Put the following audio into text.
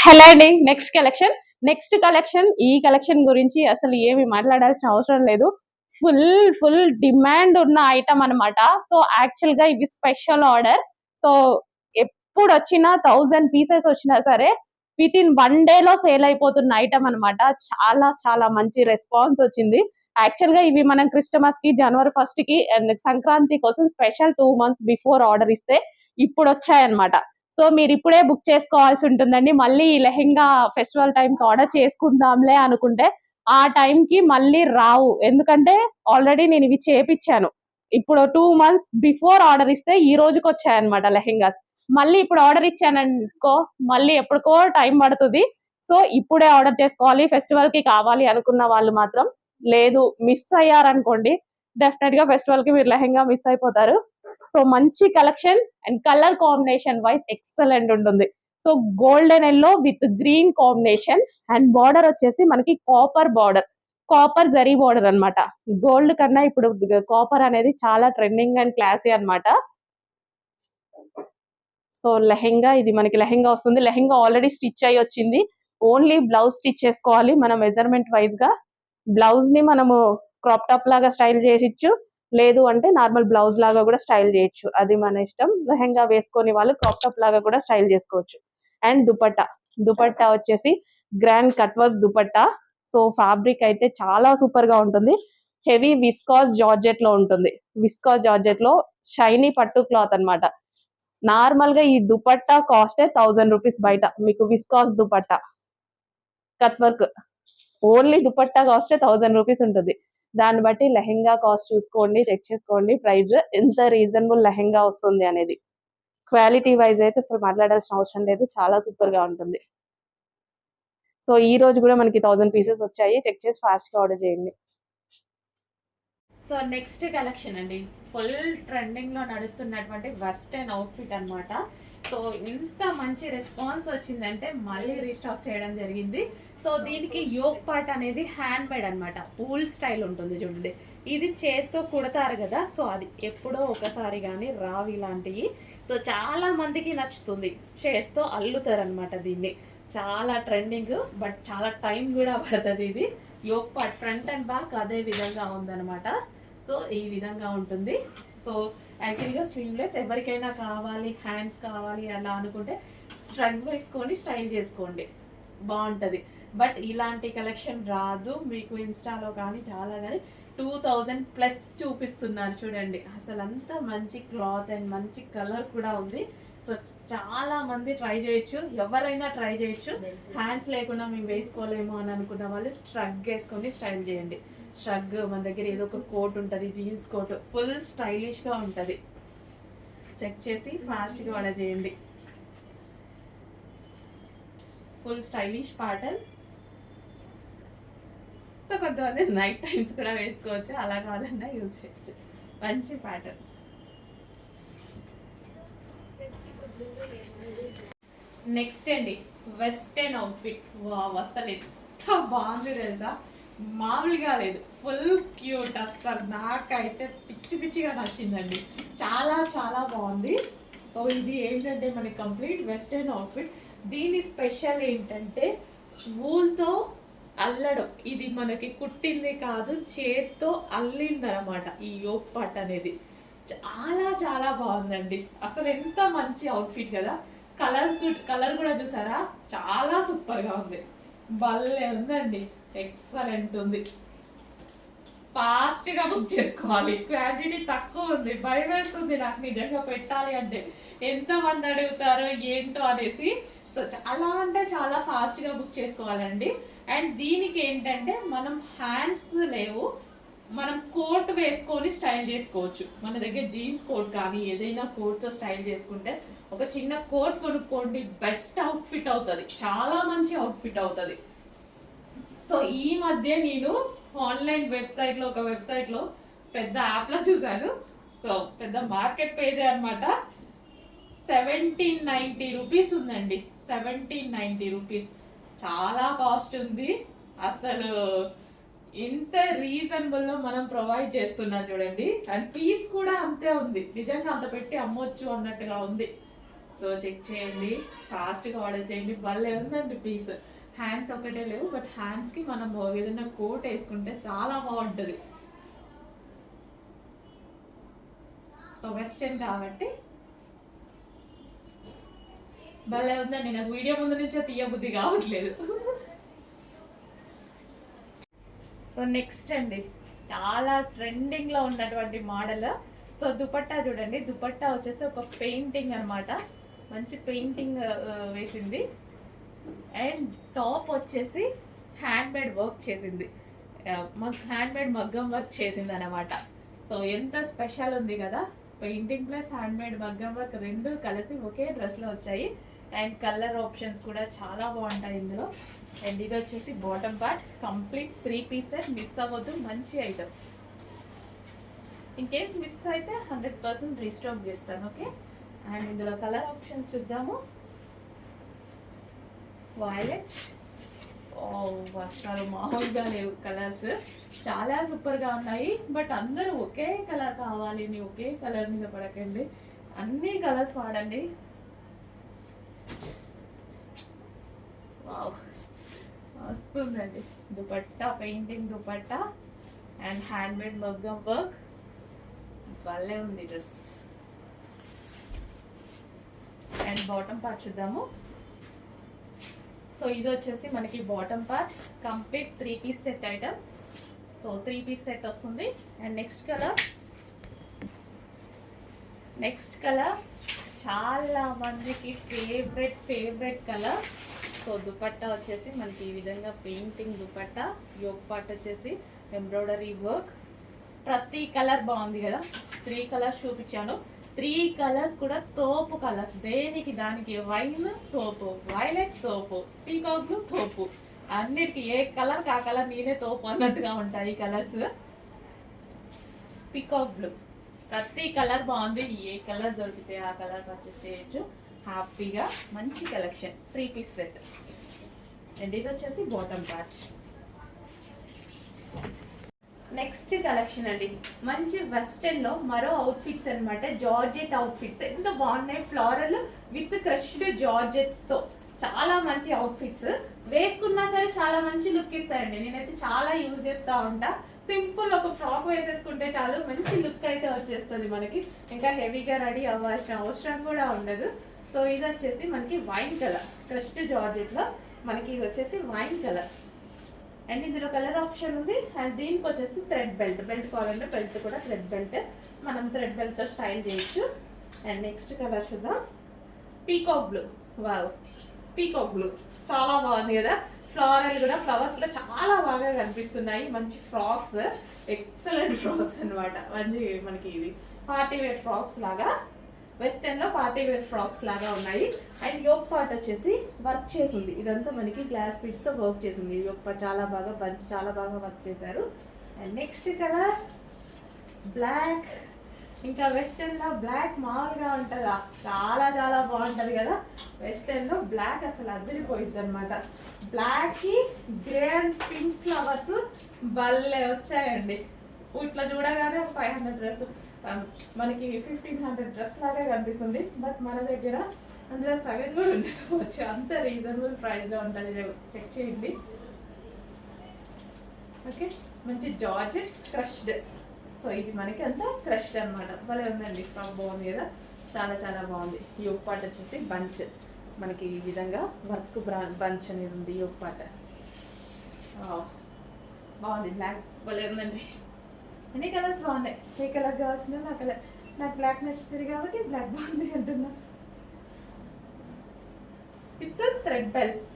Hello అండి. Next collection ఈ collection గురించి అసలు ఏమి మాట్లాడాల్సిన అవసరం లేదు. ఫుల్ ఫుల్ డిమాండ్ ఉన్న ఐటమ్ అనమాట. సో యాక్చువల్ గా ఇది స్పెషల్ ఆర్డర్. సో ఎప్పుడు వచ్చినా 1000 పీసెస్ వచ్చినా సరే విత్ ఇన్ 1 డే లో సేల్ అయిపోతున్న ఐటమ్ అనమాట. చాలా చాలా మంచి రెస్పాన్స్ వచ్చింది. యాక్చువల్ గా ఇవి మనం క్రిస్టమస్ కి జనవరి 1 కి అండ్ సంక్రాంతి కోసం స్పెషల్ 2 months బిఫోర్ ఆర్డర్ ఇస్తే ఇప్పుడు వచ్చాయన్నమాట. సో మీరు ఇప్పుడే బుక్ చేసుకోవాల్సి ఉంటుందండి. మళ్ళీ ఈ లెహెంగా ఫెస్టివల్ టైంకి ఆర్డర్ చేసుకుందాంలే అనుకుంటే ఆ టైంకి మళ్ళీ రావు. ఎందుకంటే ఆల్రెడీ నేను ఇవి చేపించాను. ఇప్పుడు 2 months బిఫోర్ ఆర్డర్ ఇస్తే ఈ రోజుకి వచ్చాయన్నమాట లెహెంగాస్. మళ్ళీ ఇప్పుడు ఆర్డర్ ఇచ్చాననుకో మళ్ళీ ఎప్పటికో టైం పడుతుంది. సో ఇప్పుడే ఆర్డర్ చేసుకోవాలి. ఫెస్టివల్ కి కావాలి అనుకున్న వాళ్ళు మాత్రం లేదు. మిస్ అయ్యారనుకోండి డెఫినెట్ గా ఫెస్టివల్ కి మీరు లెహెంగా మిస్ అయిపోతారు. సో మంచి collection and colour combination wise excellent ఉంటుంది. So golden yellow with green combination and border వచ్చేసి మనకి కాపర్ జరీ బార్డర్ అన్నమాట. గోల్డ్ కన్నా ఇప్పుడు కాపర్ అనేది చాలా ట్రెండింగ్ అండ్ క్లాసీ అన్నమాట. సో లెహెంగా ఇది మనకి లెహెంగా వస్తుంది. లెహెంగా ఆల్రెడీ స్టిచ్ అయ్యి వచ్చింది. ఓన్లీ బ్లౌజ్ స్టిచ్ చేసుకోవాలి మన మెజర్మెంట్ వైజ్ గా. బ్లౌజ్ ని మనము క్రాప్ టాప్ లాగా స్టైల్ చేసిచ్చు, లేదు అంటే నార్మల్ బ్లౌజ్ లాగా కూడా స్టైల్ చేయొచ్చు. అది మన ఇష్టం. లెహెంగా వేసుకొని వాళ్ళు క్రాప్ టాప్ లాగా కూడా స్టైల్ చేసుకోవచ్చు. అండ్ దుపట్టా వచ్చేసి grand cut work dupatta. So fabric అయితే చాలా సూపర్ గా ఉంటుంది. హెవీ విస్కాస్ జార్జెట్ లో ఉంటుంది. విస్కాస్ జార్జెట్ లో షైనీ పట్టు క్లాత్ అన్నమాట. నార్మల్ గా ఈ దుపట్టా కాస్ట్ 1000 రూపీస్ బయట. మీకు viscous dupatta cut work only dupatta cost 1000 rupees ఉంటుంది. దాన్ని బట్టి లెహెంగా కాస్ట్ చూసుకోండి, చెక్ చేసుకోండి ప్రైస్ ఎంత రీజనబుల్ లెహెంగా వస్తుంది అనేది. క్వాలిటీ వైజ్ అయితే అసలు మాట్లాడాల్సిన అవసరం లేదు. చాలా సూపర్ గా ఉంటుంది. సో ఈ రోజు కూడా మనకి 1000 పీసెస్ వచ్చాయి. చెక్ చేసి ఫాస్ట్ గా ఆర్డర్ చేయండి. సో నెక్స్ట్ కలెక్షన్ అండి, ఫుల్ ట్రెండింగ్ లో నడుస్తున్నటువంటి వెస్టర్న్ అవుట్ఫిట్ అన్నమాట. సో ఇంత మంచి రెస్పాన్స్ వచ్చిందంటే మళ్ళీ రీస్టాక్ చేయడం జరిగింది. సో దీనికి యోక్ పార్ట్ అనేది హ్యాండ్ మేడ్ అన్నమాట. పూల్ స్టైల్ ఉంటుంది చూడండి. ఇది చేత్తో కుడతారు కదా, సో అది ఎప్పుడో ఒకసారి కానీ రావు ఇలాంటివి. సో చాలా మందికి నచ్చుతుంది. చేత్తో అల్లుతారు అనమాట దీన్ని. చాలా ట్రెండింగ్, బట్ చాలా టైం కూడా పడుతుంది. ఇది yoke part front and back అదే విధంగా ఉందన్నమాట. సో ఈ విధంగా ఉంటుంది. సో యాక్చువల్గా స్లీవ్లెస్ ఎవరికైనా కావాలి, హ్యాండ్స్ కావాలి అలా అనుకుంటే స్ట్రగ్ వేసుకొని స్టైల్ చేసుకోండి, బాగుంటుంది. బట్ ఇలాంటి కలెక్షన్ రాదు మీకు ఇన్స్టాలో కానీ చాలా కానీ 2000+ చూపిస్తున్నారు చూడండి. అసలు అంత మంచి క్లాత్ అండ్ మంచి కలర్ కూడా ఉంది. సో చాలా మంది ట్రై చేయొచ్చు, ఎవరైనా ట్రై చేయొచ్చు. హ్యాండ్స్ లేకుండా మేము వేసుకోలేము అని అనుకున్న వాళ్ళు స్ట్రగ్ వేసుకొని స్టైల్ చేయండి. స్ట్రగ్ మన దగ్గర ఏదో ఒక కోట్ ఉంటుంది, జీన్స్ కోట్, ఫుల్ స్టైలిష్గా ఉంటుంది. చెక్ చేసి ఫాస్ట్గా ఆర్డర్ చేయండి. Full stylish pattern. సో కొంతమంది నైట్ టైమ్స్ కూడా వేసుకోవచ్చు, అలా కావాలన్నా యూజ్ చేయొచ్చు. మంచి ప్యాటర్న్. నెక్స్ట్ అండి, వెస్టర్న్ అవుట్ఫిట్. వావ్, అసలు ఎంత బాగుంది తెలుసా, మామూలుగా లేదు. Full cute. అసలు నాకైతే పిచ్చి పిచ్చిగా నచ్చిందండి. చాలా చాలా బాగుంది. సో ఇది ఏంటంటే మనకి కంప్లీట్ వెస్టర్న్ అవుట్ఫిట్. దీని స్పెషల్ ఏంటంటే వూల్తో అల్లడం. ఇది మనకి కుట్టింది కాదు, చేత్తో అల్లిందనమాట ఈ యోక్ పార్ట్ అనేది. చాలా చాలా బాగుందండి. అసలు ఎంత మంచి అవుట్ఫిట్ కదా. కలర్ కూడా చూసారా, చాలా సూపర్గా ఉంది. భలే ఉందండి, ఎక్సలెంట్ ఉంది. ఫాస్ట్గా బుక్ చేసుకోవాలి. క్వాంటిటీ తక్కువ ఉంది. భయం వేస్తుంది నాకు నిజంగా పెట్టాలి అంటే. ఎంతమంది అడుగుతారో ఏంటో అనేసి. సో చాలా అంటే చాలా ఫాస్ట్గా బుక్ చేసుకోవాలండి. అండ్ దీనికి ఏంటంటే మనం హ్యాండ్స్ లేవు, మనం కోట్ వేసుకొని స్టైల్ చేసుకోవచ్చు. మన దగ్గర జీన్స్ కోట్ కానీ ఏదైనా కోట్తో స్టైల్ చేసుకుంటే, ఒక చిన్న కోట్ కొనుక్కోండి, బెస్ట్ అవుట్ఫిట్ అవుతుంది. చాలా మంచి అవుట్ఫిట్ అవుతుంది. సో ఈ మధ్య నేను ఆన్లైన్ వెబ్సైట్లో ఒక వెబ్సైట్లో పెద్ద యాప్లో చూశాను. సో పెద్ద మార్కెట్ పేజ్ అనమాట. 1790 రూపీస్ ఉందండి. 1790 రూపీస్ చాలా కాస్ట్ ఉంది. అసలు ఇంత రీజనబుల్లో మనం ప్రొవైడ్ చేస్తున్నాం చూడండి. అండ్ పీస్ కూడా అంతే ఉంది. నిజంగా అంత పెట్టి అమ్మొచ్చు అన్నట్టుగా ఉంది. సో చెక్ చేయండి, ఫాస్ట్గా ఆర్డర్ చేయండి. భలే ఉందండి పీస్. హ్యాండ్స్ ఒకటే లేవు, బట్ హ్యాండ్స్కి మనం ఏదైనా కోట్ వేసుకుంటే చాలా బాగుంటుంది. సో వెస్టర్న్ కాబట్టి భలే ఉందండి. నాకు వీడియో ముందు నుంచే తీయబుద్ధి కావట్లేదు. సో నెక్స్ట్ అండి, చాలా ట్రెండింగ్లో ఉన్నటువంటి మోడల్. సో దుపట్టా చూడండి, దుపట్టా వచ్చేసి ఒక పెయింటింగ్ అనమాట, మంచి పెయింటింగ్ వేసింది. అండ్ టాప్ వచ్చేసి హ్యాండ్ మేడ్ వర్క్ చేసింది, హ్యాండ్ మేడ్ మగ్గం వర్క్ చేసింది అనమాట. సో ఎంత స్పెషల్ ఉంది కదా, పెయింటింగ్ ప్లస్ హ్యాండ్ మేడ్ మగ్గం వర్క్ రెండు కలిసి ఒకే డ్రెస్లో వచ్చాయి. అండ్ కలర్ ఆప్షన్స్ కూడా చాలా బాగుంటాయి ఇందులో. అండ్ ఇది వచ్చేసి bottom part, complete 3 piece set. Miss అవ్వద్దు, మంచి ఐటమ్. ఇన్ కేస్ మిస్ అయితే 100% రీస్టాక్ చేస్తాను. ఓకే, అండ్ ఇందులో కలర్ ఆప్షన్స్ చూద్దాము. వైలెట్, అసలు మామూలుగా లేవు కలర్స్, చాలా సూపర్గా ఉన్నాయి. బట్ అందరూ ఒకే కలర్ కావాలి, ఒకే కలర్ మీద పడకండి, అన్ని కలర్స్ వాడండి. వావ్, వస్తుందండి dupatta, painting dupatta and handmade మగ్గం వర్క్. భలే ఉంది డ్రెస్. అండ్ బాటమ్ పార్ట్ చూద్దాము. సో ఇది వచ్చేసి మనకి bottom part, complete 3 piece set item. So 3 piece set వస్తుంది. అండ్ నెక్స్ట్ కలర్ చాలా మందికి ఫేవరెట్ కలర్. సో దుపట్టా వచ్చేసి మనకి ఈ విధంగా పెయింటింగ్ దుపట్టా, యోక్ పార్ట్ వచ్చేసి ఎంబ్రాయిడరీ వర్క్. ప్రతి కలర్ బాగుంది కదా, 3 కలర్స్ చూపించాను. 3 కలర్స్ కూడా తోపు కలర్స్, దేనికి దానికి. వైన్ తోపు, వైలెట్ తోపు, పీకాక్ బ్లూ తోపు, అన్నిటికీ ఏ కలర్ ఆ కలర్ నేనే తోపు అన్నట్టుగా ఉంటాయి కలర్స్. పీకాక్ బ్లూ, ప్రతి కలర్ బాగుంది. ఏ కలర్ దొరికితే ఆ కలర్ పర్చేస్ చేయొచ్చు హ్యాపీగా. మంచి కలెక్షన్, 3 పీస్ సెట్. అండ్ ఇది వచ్చేసి బాటమ్ పార్ట్. నెక్స్ట్ కలెక్షన్ అండి, మంచి వెస్టర్న్ లో మరో అవుట్ఫిట్స్ అనమాట. జార్జెట్ అవుట్ఫిట్స్ ఎంత బాగున్నాయి, ఫ్లోరల్ విత్ క్రష్డ్ జార్జెట్స్ తో చాలా మంచి అవుట్ఫిట్స్. వేసుకున్నా సరే చాలా మంచి లుక్ ఇస్తాయండి. నేనైతే చాలా యూజ్ చేస్తూ ఉంటా. సింపుల్ ఒక ఫ్రాక్ వేసేసుకుంటే చాలు, మంచి లుక్ అయితే వచ్చేస్తుంది మనకి. ఇంకా హెవీగా రెడీ అవ్వాల్సిన అవసరం కూడా ఉండదు. సో ఇది వచ్చేసి మనకి వైన్ కలర్, క్రష్డ్ జార్జెట్ లో మనకి ఇది వచ్చేసి వైన్ కలర్. అండ్ ఇందులో కలర్ ఆప్షన్ ఉంది. అండ్ దీనికి వచ్చేసి థ్రెడ్ బెల్ట్ కావాలంటే బెల్ట్ కూడా థ్రెడ్ బెల్ట్, మనం థ్రెడ్ బెల్ట్తో స్టైల్ చేయొచ్చు. అండ్ నెక్స్ట్ కలర్ చూద్దాం, peacock blue. Wow, peacock blue చాలా బాగుంది కదా. ఫ్లవర్స్ కూడా చాలా బాగా కనిపిస్తున్నాయి. మంచి ఫ్రాక్స్, ఎక్సలెంట్ ఫ్రాక్స్ అనమాట. మంచి మనకి ఇది పార్టీ వేర్ ఫ్రాక్స్ లాగా, వెస్టర్న్ లో పార్టీ వేర్ ఫ్రాక్స్ లాగా ఉన్నాయి. అండ్ యోక్ పార్ట్ వచ్చేసి వర్క్ చేసింది, ఇదంతా మనకి గ్లాస్ బీడ్స్ తో వర్క్ చేసింది. యోక్ పార్ట్ చాలా బాగా బంచ్, చాలా బాగా వర్క్ చేశారు. And next colour black. ఇంకా వెస్టర్న్ లో బ్లాక్ మామూలుగా ఉంటుందా, చాలా చాలా బాగుంటది కదా. వెస్టర్న్ లో బ్లాక్ అసలు అదిరిపోయింది అనమాట. బ్లాక్ కి గ్రే అండ్ పింక్ ఫ్లవర్స్ భలే వచ్చాయండి. ఇట్లా చూడగానే 500 డ్రెస్, మనకి 1500 డ్రెస్ లాగా కనిపిస్తుంది. బట్ మన దగ్గర అందులో సగం కూడా ఉండకపోవచ్చు, అంత రీజనబుల్ ప్రైస్లో ఉంటుంది. చెక్ చేయండి. ఓకే, మంచి జార్జెట్ క్రష్డ్. సో ఇది మనకి అంతా క్రష్డ్ అనమాట. భలే ఉందండి, ఫ్రాక్ బాగుంది కదా, చాలా చాలా బాగుంది. యోక్ పార్ట్ వచ్చేసి బంచ్, మనకి ఈ విధంగా వర్క్ బంచ్ అనేది ఉంది. యోక్ పార్ట్ బాగుంది, బ్లాక్ భలే ఉందండి. అన్ని కలర్స్ బాగున్నాయి, ఏ కలర్ కావాల్సిన నా కలర్. నాకు బ్లాక్ నచ్చుతుంది కాబట్టి బ్లాక్ బాగుంది అంటున్నా. With thread belts.